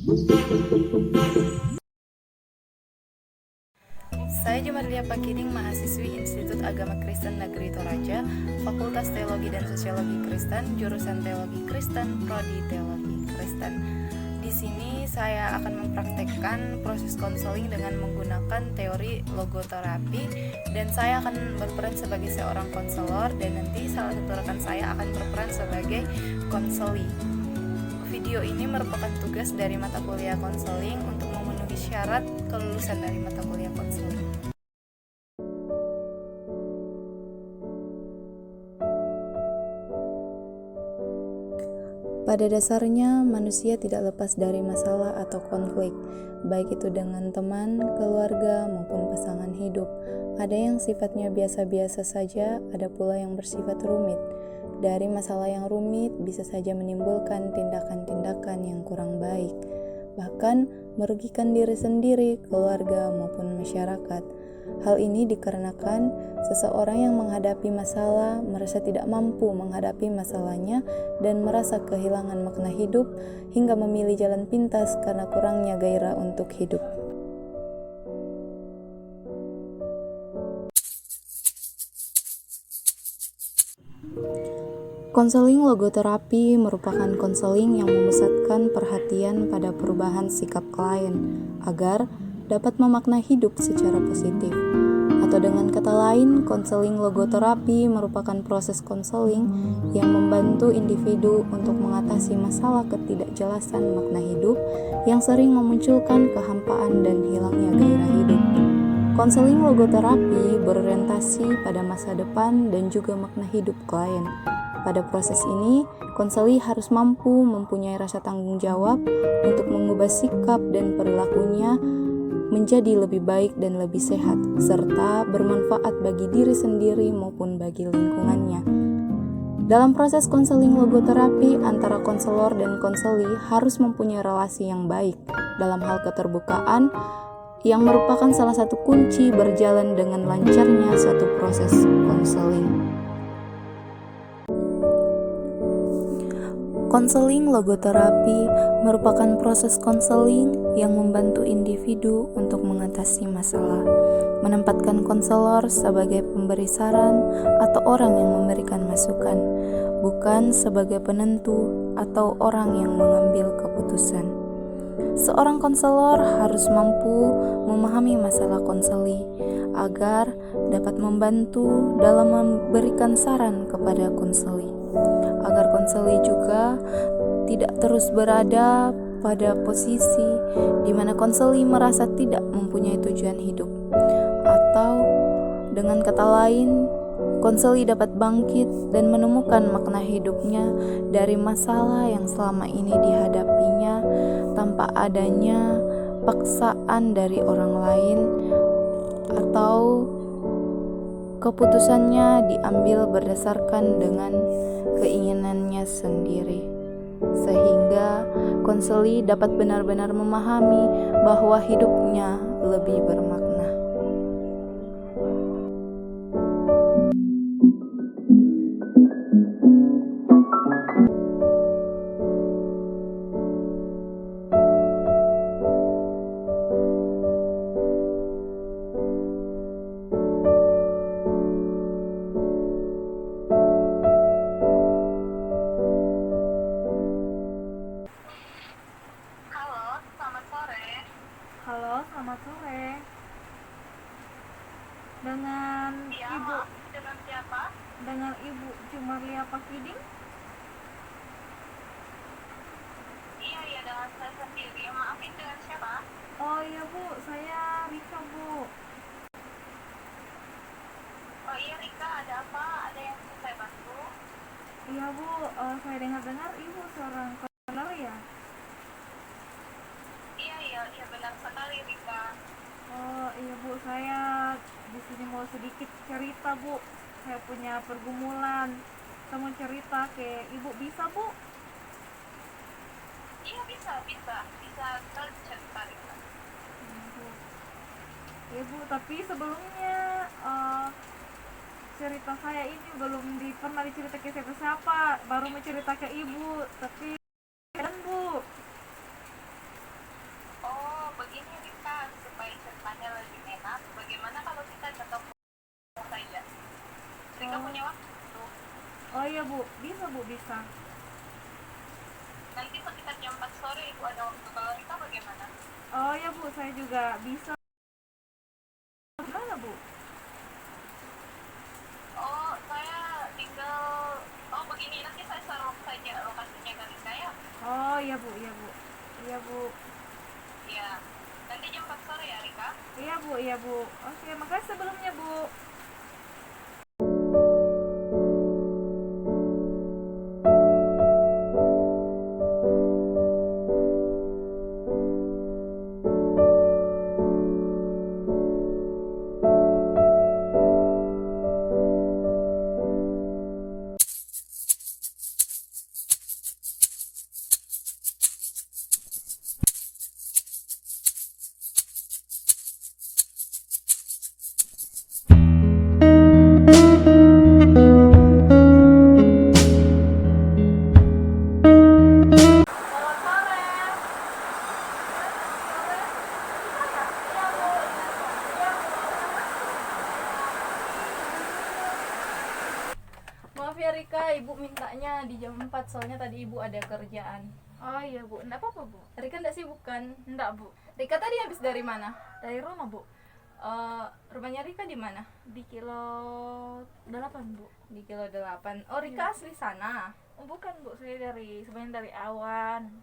Saya Jumarlia Pakiding, mahasiswi Institut Agama Kristen Negeri Toraja, Fakultas Teologi dan Sosiologi Kristen, jurusan Teologi Kristen, Prodi Teologi Kristen. Di sini saya akan mempraktekkan proses konseling dengan menggunakan teori logoterapi, dan saya akan berperan sebagai seorang konselor, dan nanti salah satu rekan saya akan berperan sebagai konseli. Video ini merupakan tugas dari mata kuliah konseling untuk memenuhi syarat kelulusan dari mata kuliah konseling. Pada dasarnya, manusia tidak lepas dari masalah atau konflik, baik itu dengan teman, keluarga, maupun pasangan hidup. Ada yang sifatnya biasa-biasa saja, ada pula yang bersifat rumit. Dari masalah yang rumit bisa saja menimbulkan tindakan-tindakan yang kurang baik, bahkan merugikan diri sendiri, keluarga, maupun masyarakat. Hal ini dikarenakan seseorang yang menghadapi masalah merasa tidak mampu menghadapi masalahnya dan merasa kehilangan makna hidup hingga memilih jalan pintas karena kurangnya gairah untuk hidup. Konseling logoterapi merupakan konseling yang memusatkan perhatian pada perubahan sikap klien agar dapat memaknai hidup secara positif. Atau dengan kata lain, konseling logoterapi merupakan proses konseling yang membantu individu untuk mengatasi masalah ketidakjelasan makna hidup yang sering memunculkan kehampaan dan hilangnya gairah hidup. Konseling logoterapi berorientasi pada masa depan dan juga makna hidup klien. Pada proses ini, konseli harus mampu mempunyai rasa tanggung jawab untuk mengubah sikap dan perilakunya menjadi lebih baik dan lebih sehat, serta bermanfaat bagi diri sendiri maupun bagi lingkungannya. Dalam proses konseling logoterapi, antara konselor dan konseli harus mempunyai relasi yang baik dalam hal keterbukaan, yang merupakan salah satu kunci berjalan dengan lancarnya suatu proses konseling. Konseling logoterapi merupakan proses konseling yang membantu individu untuk mengatasi masalah, menempatkan konselor sebagai pemberi saran atau orang yang memberikan masukan, bukan sebagai penentu atau orang yang mengambil keputusan. Seorang konselor harus mampu memahami masalah konseli agar dapat membantu dalam memberikan saran kepada konseli, agar konseli juga tidak terus berada pada posisi di mana konseli merasa tidak mempunyai tujuan hidup, atau dengan kata lain, konseli dapat bangkit dan menemukan makna hidupnya dari masalah yang selama ini dihadapinya tanpa adanya paksaan dari orang lain atau keputusannya diambil berdasarkan dengan keinginannya sendiri, sehingga konseli dapat benar-benar memahami bahwa hidupnya lebih bermakna. Halo, selamat sore. Dengan Iya, Ibu maaf, dengan siapa? dengan Ibu Jumarlia Pakiding. Iya, dengan saya sendiri. Maaf, ini dengan siapa? Oh iya Bu, saya Rika Bu. Oh iya, Rika, ada apa? Ada yang bisa saya bantu? Iya Bu, saya dengar-dengar Ibu seorang konselor ya. Iya, benar sekali, Rika. Oh iya Bu, saya di sini mau sedikit cerita Bu. Saya punya pergumulan. Saya mau cerita ke Ibu, bisa Bu? Iya, bisa sekali cerita, Rika. Iya Bu, tapi sebelumnya cerita saya ini belum pernah dicerita ke siapa-siapa, baru mau cerita ke Ibu, tapi kan Bu. iya Bu, bisa. Nanti sekitar jam 4 sore ibu ada waktu, kalau Rika bagaimana? Oh ya Bu, saya juga bisa. Gimana Bu? Oh, saya tinggal, oh begini, nanti saya share saja lokasinya ke Rika ya. Oh iya Bu, iya Bu. Iya Bu. Ya, nanti jam 4 sore ya Rika. Iya Bu. Oke, makasih sebelumnya Bu. Maaf ya Rika, ibu mintanya di jam 4 soalnya tadi ibu ada kerjaan. Oh iya Bu, enggak apa-apa Bu. Rika enggak sibuk kan? Enggak Bu. Rika tadi habis dari mana? Dari rumah Bu. Rumahnya Rika di mana? Di kilo 8 Bu. Di kilo 8. Oh, Rika asli sana. Oh, bukan Bu, saya sebenarnya dari Awan.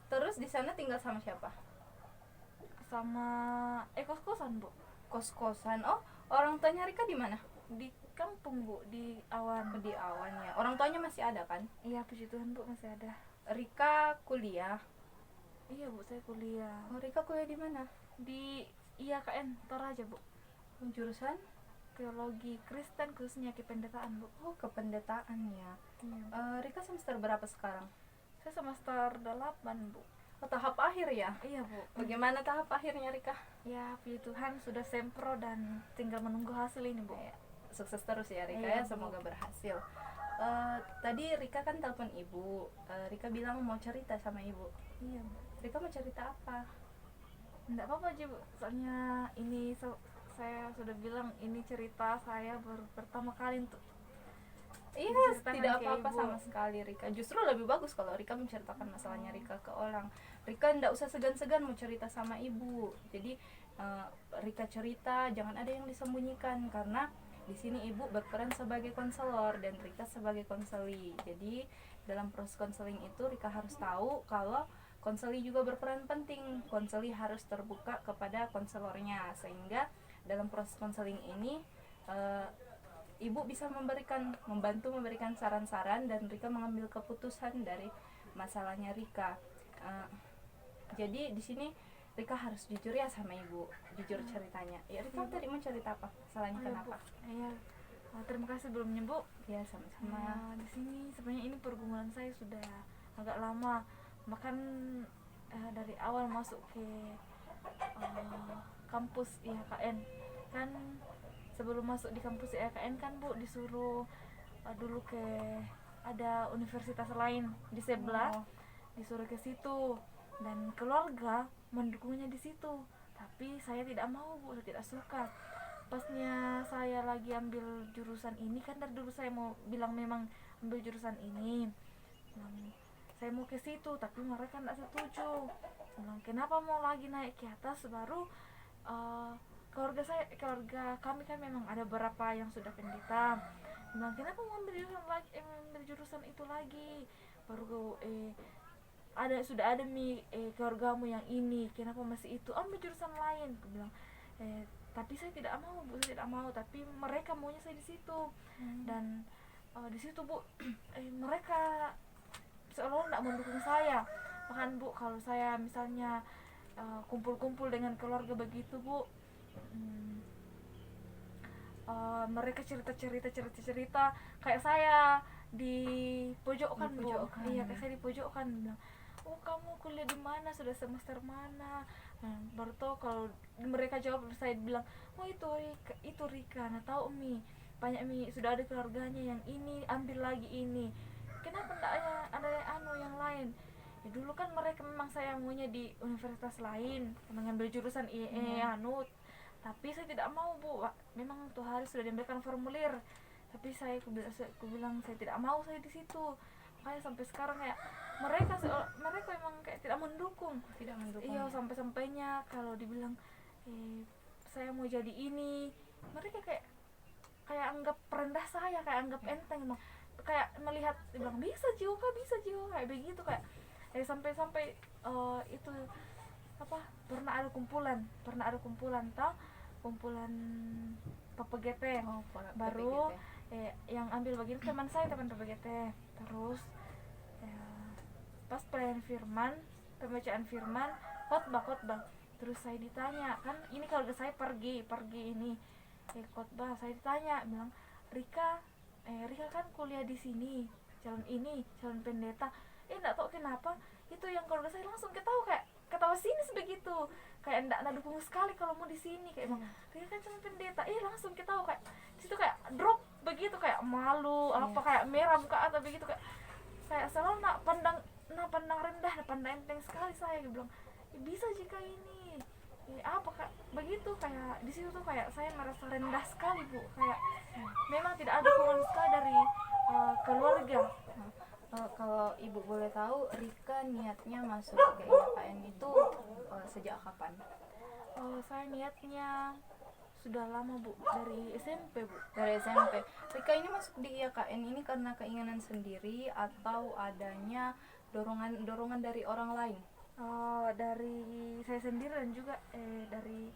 Terus di sana tinggal sama siapa? Sama kos-kosan Bu. Kos-kosan. Oh, orang tuanya Rika di mana? Di kampung Bu, di Awan. Di Awan ya. Orang tuanya masih ada kan? Iya puji Tuhan Bu, masih ada. Rika kuliah. Iya Bu, saya kuliah Oh, Rika kuliah di mana? di IAKN Toraja Bu. Jurusan? Teologi Kristen khususnya kependetaan Bu. Oh, kependetaan ya. Iya. Rika semester berapa sekarang? Saya semester 8 Bu. Oh, tahap akhir ya. Iya Bu. Bagaimana tahap akhirnya Rika? Ya puji Tuhan sudah sempro dan tinggal menunggu hasil ini Bu. Ya, sukses terus ya Rika Iya, ya, semoga berhasil. Tadi Rika kan telepon ibu. Rika bilang mau cerita sama ibu. Iya Bu. Rika mau cerita apa? Enggak apa-apa aja Bu. Soalnya ini saya sudah bilang ini cerita saya baru pertama kali untuk Iya, Menceritakan tidak ke apa-apa ibu. sama sekali Rika. Justru lebih bagus kalau Rika menceritakan masalahnya Rika ke orang. Rika ndak usah segan-segan mau cerita sama ibu. Jadi Rika cerita, jangan ada yang disembunyikan karena di sini ibu berperan sebagai konselor dan Rika sebagai konseli. Jadi dalam proses konseling itu Rika harus tahu kalau konseli juga berperan penting. Konseli harus terbuka kepada konselornya sehingga dalam proses konseling ini ibu bisa membantu memberikan saran-saran dan Rika mengambil keputusan dari masalahnya Rika. Jadi di sini Rika harus jujur ya sama ibu, jujur ceritanya. Ya Rika tadi mau cerita apa? Masalahnya Iya, kenapa? Bu. Iya. Terima kasih sebelumnya Bu. Ya sama-sama. Di sini sebenarnya ini pergumulan saya sudah agak lama. Bahkan dari awal masuk ke kampus IHKN kan, sebelum masuk di kampus IHKN kan Bu disuruh dulu ke ada universitas lain di sebelah, disuruh ke situ dan keluarga mendukungnya di situ, tapi saya tidak mau Bu, saya tidak suka. Pasnya saya lagi ambil jurusan ini kan, dari dulu saya mau bilang memang ambil jurusan ini, saya mau ke situ tapi mereka tidak setuju. Bilang kenapa mau lagi naik ke atas, baru keluarga kami kan memang ada beberapa yang sudah pendeta. Bilang kenapa mau ambil jurusan itu lagi, baru sudah ada keluargamu yang ini, kenapa masih itu ambil jurusan lain. Aku bilang tapi saya tidak mau Bu, saya tidak mau, tapi mereka maunya saya di situ. Dan di situ Bu mereka seolah-olah tidak mendukung saya. Bahkan Bu kalau saya misalnya kumpul-kumpul dengan keluarga begitu Bu, mereka cerita kayak saya di pojokan Bu. Iya, kayak saya di pojokan. Bilang, oh kamu kuliah di mana, sudah semester mana? Baru tahu kalau mereka jawab, saya bilang oh itu Rika. Nah tahu banyak sudah ada keluarganya yang ini ambil lagi ini, kenapa enggak ada yang lain. Ya dulu kan mereka memang saya maunya di universitas lain mengambil jurusan tapi saya tidak mau Bu. Memang tuh hari sudah diambilkan formulir tapi aku bilang saya tidak mau saya di situ. Makanya sampai sekarang kayak mereka emang kayak tidak mendukung. Iya, sampai-sampainya kalau dibilang saya mau jadi ini, mereka kayak anggap rendah saya, kayak anggap enteng, emang kayak melihat bilang bisa juga kayak begitu, kayak sampai itu apa, pernah ada kumpulan kumpulan PPGT. Baru yang ambil bagian teman PPGT. Terus pas pembacaan firman, khotbah, terus saya ditanya, kan ini keluarga saya pergi ini khotbah, saya ditanya, bilang Rika kan kuliah di sini, calon pendeta. Enggak tahu kenapa itu yang keluarga saya langsung ketawa sini sebegitu, kayak enggak dukung sekali kalau mau di sini, kayak emang Rika kan calon pendeta, langsung ketawa, kayak situ kayak drop begitu, kayak malu apa, kayak merah muka atau begitu, kayak selalu pandang rendah, pandang enteng sekali. Saya bilang bisa jika ini apa kak begitu, kayak di situ tuh kayak saya merasa rendah sekali Bu, kayak memang tidak ada dukungan sekali dari keluarga. Kalau ibu boleh tahu, Rika niatnya masuk ke IAKN itu sejak kapan? Saya niatnya sudah lama Bu, dari SMP Bu. Dari SMP. Rika ini masuk di IAKN ini karena keinginan sendiri atau adanya dorongan dari orang lain? Dari saya sendiri dan juga dari,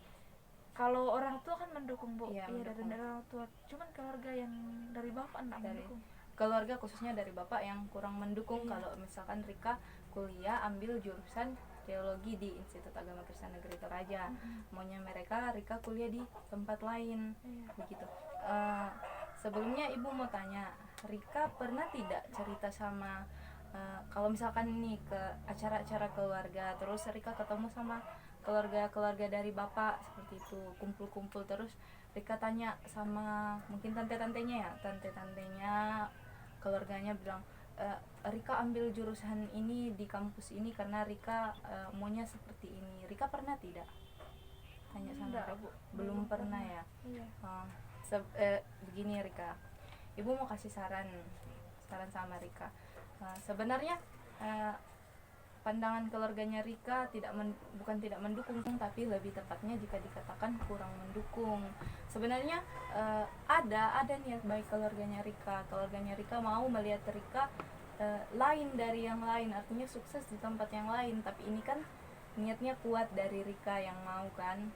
kalau orang tua kan mendukung Bu, Iya, dari orang tua, cuman keluarga yang dari bapak enggak mendukung. Keluarga khususnya dari bapak yang kurang mendukung. Kalau misalkan Rika kuliah ambil jurusan teologi di Institut Agama Kristen Negeri Toraja, maunya Rika kuliah di tempat lain, begitu. Sebelumnya ibu mau tanya, Rika pernah tidak cerita sama kalau misalkan nih ke acara-acara keluarga, terus Rika ketemu sama keluarga dari bapak seperti itu, kumpul-kumpul, terus Rika tanya sama mungkin tante-tantenya keluarganya bilang, Rika ambil jurusan ini di kampus ini karena Rika maunya seperti ini. Rika pernah tidak tanya sama Rika? Belum pernah ya. Begini Rika, ibu mau kasih saran sama Rika. Sebenarnya pandangan keluarganya Rika bukan tidak mendukung, tapi lebih tepatnya jika dikatakan kurang mendukung. Sebenarnya ada niat baik keluarganya Rika mau melihat Rika lain dari yang lain, artinya sukses di tempat yang lain, tapi ini kan niatnya kuat dari Rika yang mau kan.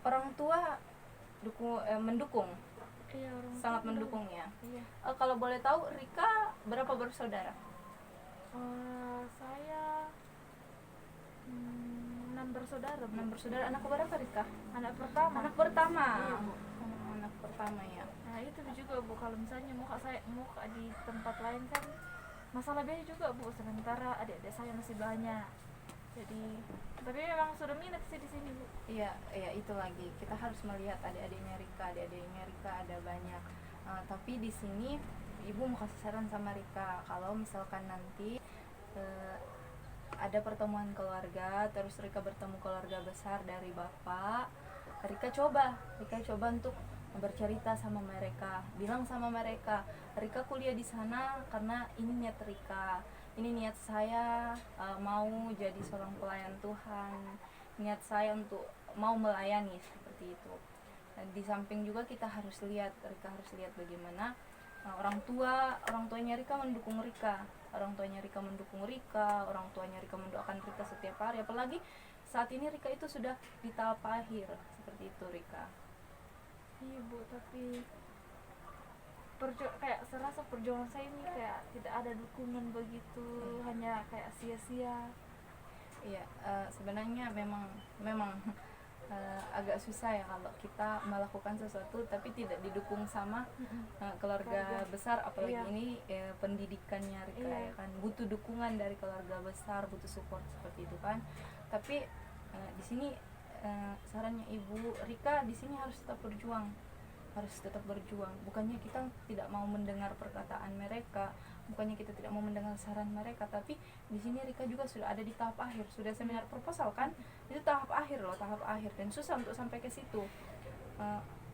Orang tua mendukung. Iya, Sangat mendukung ya. Iya. Kalau boleh tahu Rika berapa bersaudara? Saya 6 bersaudara. 6 bersaudara. Anak berapa Rika? Anak pertama. Iya, Bu. Anak pertama ya. Nah itu juga Bu, kalau misalnya muka di tempat lain kan masalah biaya juga Bu, sementara adik-adik saya masih banyak. Jadi tapi memang sudah minat sih di sini Bu. Iya itu lagi. Kita harus melihat adik-adiknya Rika ada banyak. Tapi di sini ibu mau kasih saran sama Rika, kalau misalkan nanti ada pertemuan keluarga, terus Rika bertemu keluarga besar dari bapak, Rika coba untuk bercerita sama mereka, bilang sama mereka, Rika kuliah di sana karena ini niat Rika, ini niat saya mau jadi seorang pelayan Tuhan, niat saya untuk mau melayani seperti itu. Dan di samping juga Rika harus lihat bagaimana orang tuanya Rika mendukung Rika, orang tuanya Rika mendoakan Rika setiap hari, apalagi saat ini Rika itu sudah di tahap akhir seperti itu Rika. Iya Bu, tapi kayak serasa perjuangan saya ini kayak tidak ada dukungan begitu, hanya kayak sia-sia. Iya, sebenarnya memang agak susah ya kalau kita melakukan sesuatu tapi tidak didukung sama keluarga besar, apalagi ini pendidikannya Rika ya kan, butuh dukungan dari keluarga besar, butuh support seperti itu kan. Tapi di sini sarannya ibu, Rika di sini harus tetap berjuang. Bukannya kita tidak mau mendengar perkataan mereka, bukannya kita tidak mau mendengar saran mereka, tapi di sini Rika juga sudah ada di tahap akhir, sudah seminar proposal kan, itu tahap akhir dan susah untuk sampai ke situ.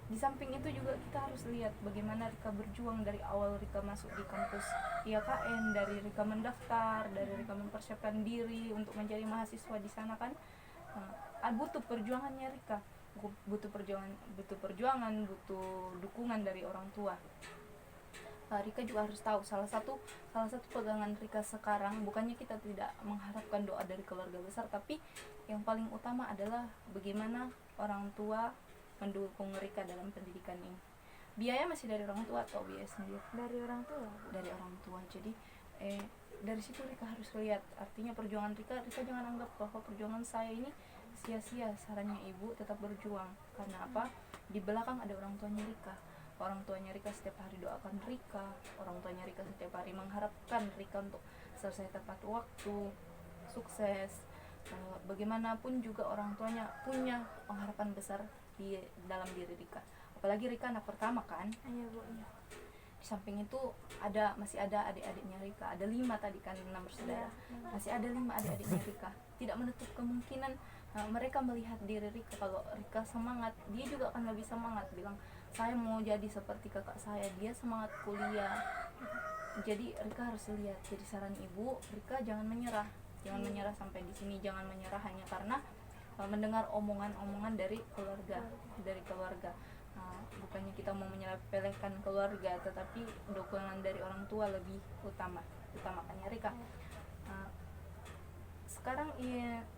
Di samping itu juga kita harus lihat bagaimana Rika berjuang dari awal Rika masuk di kampus IAKN, dari Rika mendaftar, dari Rika mempersiapkan diri untuk menjadi mahasiswa di sana kan. Butuh perjuangannya Rika, butuh perjuangan, butuh dukungan dari orang tua. Rika juga harus tahu salah satu pegangan Rika sekarang, bukannya kita tidak mengharapkan doa dari keluarga besar, tapi yang paling utama adalah bagaimana orang tua mendukung Rika dalam pendidikan ini. Biaya masih dari orang tua atau biaya sendiri? Dari orang tua. Dari orang tua. Jadi dari situ Rika harus lihat, artinya perjuangan Rika jangan anggap bahwa perjuangan saya ini sia-sia. Sarannya ibu tetap berjuang. Karena apa? Di belakang ada orang tuanya Rika. Orang tuanya Rika setiap hari doakan Rika, orang tuanya Rika setiap hari mengharapkan Rika untuk selesai tepat waktu, sukses. Bagaimanapun juga orang tuanya punya pengharapan besar di dalam diri Rika. Apalagi Rika anak pertama kan. Iya Bu, iya. Di samping itu masih ada adik-adiknya Rika. Ada 5 tadi kan, 6 bersaudara. Masih ada 5 adik-adiknya Rika. Tidak menutup kemungkinan mereka melihat diri Rika, kalau Rika semangat, dia juga akan lebih semangat, bilang saya mau jadi seperti kakak saya, dia semangat kuliah. Jadi Rika harus lihat. Jadi saran ibu, Rika jangan menyerah sampai di sini, jangan menyerah hanya karena mendengar omongan-omongan dari keluarga. Bukannya kita mau menyepelekan keluarga, tetapi dukungan dari orang tua lebih utamakannya Rika. Sekarang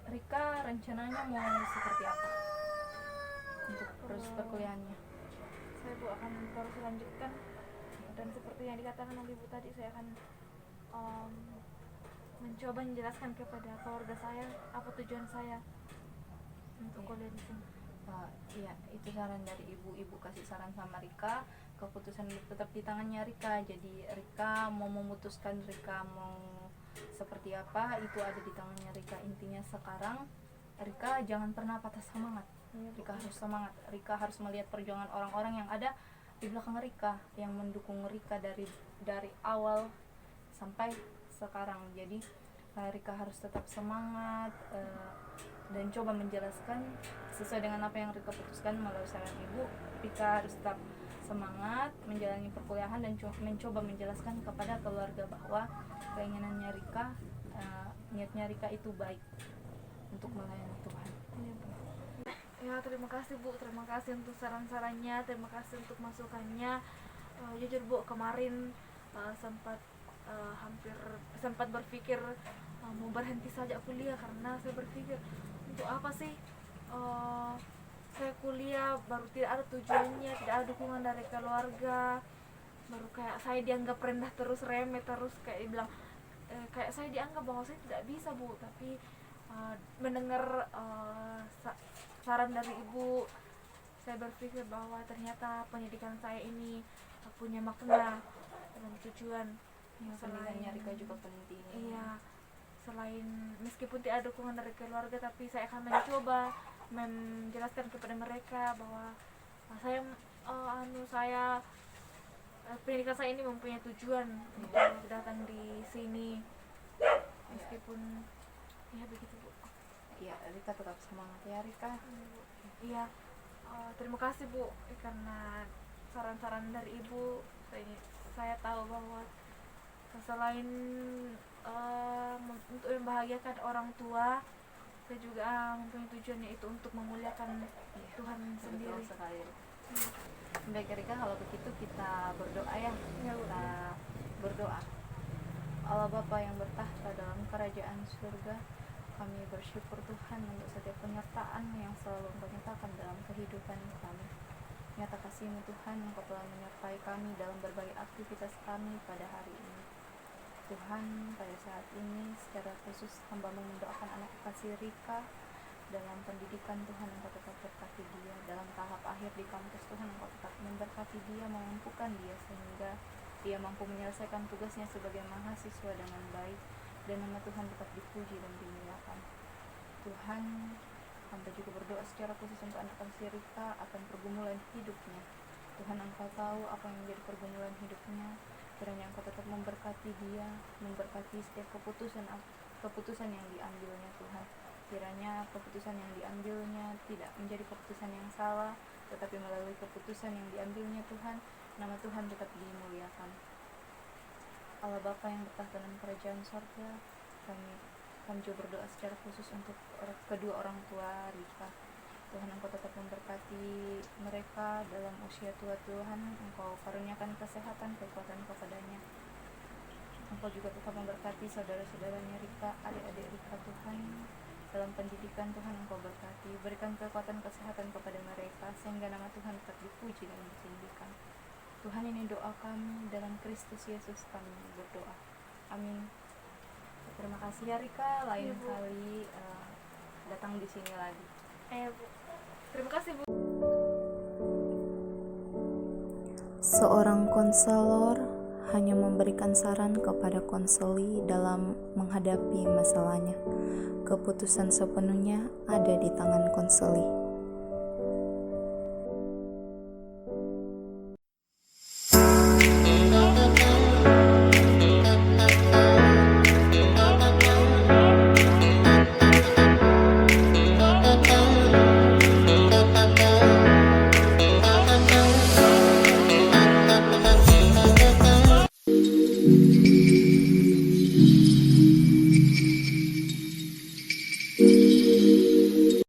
Rika rencananya mau seperti apa untuk proses perkuliahannya? Saya Bu akan terus lanjutkan, dan seperti yang dikatakan oleh Ibu tadi, saya akan mencoba menjelaskan kepada keluarga saya apa tujuan saya untuk kuliah di sini. Iya, itu saran dari ibu kasih saran sama Rika, keputusan tetap di tangannya Rika. Jadi Rika mau memutuskan Rika mau seperti apa, itu ada di tangannya Rika. Intinya sekarang Rika jangan pernah patah semangat. Rika harus semangat. Rika harus melihat perjuangan orang-orang yang ada di belakang Rika, yang mendukung Rika dari awal sampai sekarang. Jadi Rika harus tetap semangat dan coba menjelaskan sesuai dengan apa yang Rika putuskan melalui saran ibu. Rika harus tetap semangat menjalani perkuliahan dan mencoba menjelaskan kepada keluarga bahwa keinginannya Rika, niatnya Rika itu baik untuk melayani Tuhan. Ya, terima kasih Bu, terima kasih untuk saran-sarannya, terima kasih untuk masukannya. Jujur Bu, kemarin sempat berpikir mau berhenti saja kuliah, karena saya berpikir untuk apa sih saya kuliah, baru tidak ada tujuannya, tidak ada dukungan dari keluarga, baru kayak saya dianggap rendah terus, remeh terus, kayak bilang kayak saya dianggap bahwa saya tidak bisa Bu. Tapi mendengar saran dari ibu, saya berpikir bahwa ternyata pendidikan saya ini punya makna dan tujuan. Pendidikannya Rika juga penting. Iya, selain meskipun tidak ada dukungan dari keluarga, tapi saya akan mencoba menjelaskan kepada mereka bahwa pendidikan saya ini mempunyai tujuan untuk datang di sini, meskipun ya begitu Bu. Iya, Rika tetap semangat ya Rika. Iya, terima kasih Bu, karena saran-saran dari ibu saya tahu bahwa selain untuk membahagiakan orang tua, saya juga mempunyai tujuan, yaitu untuk memuliakan Tuhan sendiri. Baik Rika, kalau begitu kita berdoa ya. Kita berdoa. Allah Bapa yang bertahta dalam kerajaan surga, kami bersyukur Tuhan untuk setiap penyertaan yang selalu Engkau nyatakan dalam kehidupan kami. Nyata kasih-Mu Tuhan, Engkau telah menyertai kami dalam berbagai aktivitas kami pada hari ini. Tuhan, pada saat ini secara khusus hamba-Mu mendoakan anak kasih Rika dalam pendidikan. Tuhan, Engkau tetap berkati dia dalam tahap akhir di kampus. Tuhan, Engkau tetap memberkati dia, memampukan dia sehingga dia mampu menyelesaikan tugasnya sebagai mahasiswa dengan baik, dan nama Tuhan tetap dipuji dan dimuliakan. Tuhan, hamba juga berdoa secara khusus untuk anak kasih Rika akan pergumulan hidupnya. Tuhan, Engkau tahu apa yang menjadi pergumulan hidupnya. Kiranya Engkau tetap memberkati dia, memberkati setiap keputusan yang diambilnya Tuhan. Kiranya keputusan yang diambilnya tidak menjadi keputusan yang salah, tetapi melalui keputusan yang diambilnya Tuhan, nama Tuhan tetap dimuliakan. Allah Bapa yang bertahta dalam kerajaan sorga, kami juga berdoa secara khusus untuk kedua orang tua Rika. Tuhan, Engkau tetap memberkati mereka dalam usia tua. Tuhan, Engkau karuniakan kesehatan, kekuatan kepadanya. Engkau juga tetap memberkati saudara-saudaranya Rika, adik-adik Rika. Tuhan, dalam pendidikan Tuhan Engkau berkati, berikan kekuatan kesehatan kepada mereka sehingga nama Tuhan tetap dipuji dalam pendidikan. Tuhan, ini doa kami dalam Kristus Yesus kami berdoa. Amin. Terima kasih ya Rika, lain kali datang di sini lagi. Bu, terima kasih Bu. Seorang konselor hanya memberikan saran kepada konseli dalam menghadapi masalahnya. Keputusan sepenuhnya ada di tangan konseli.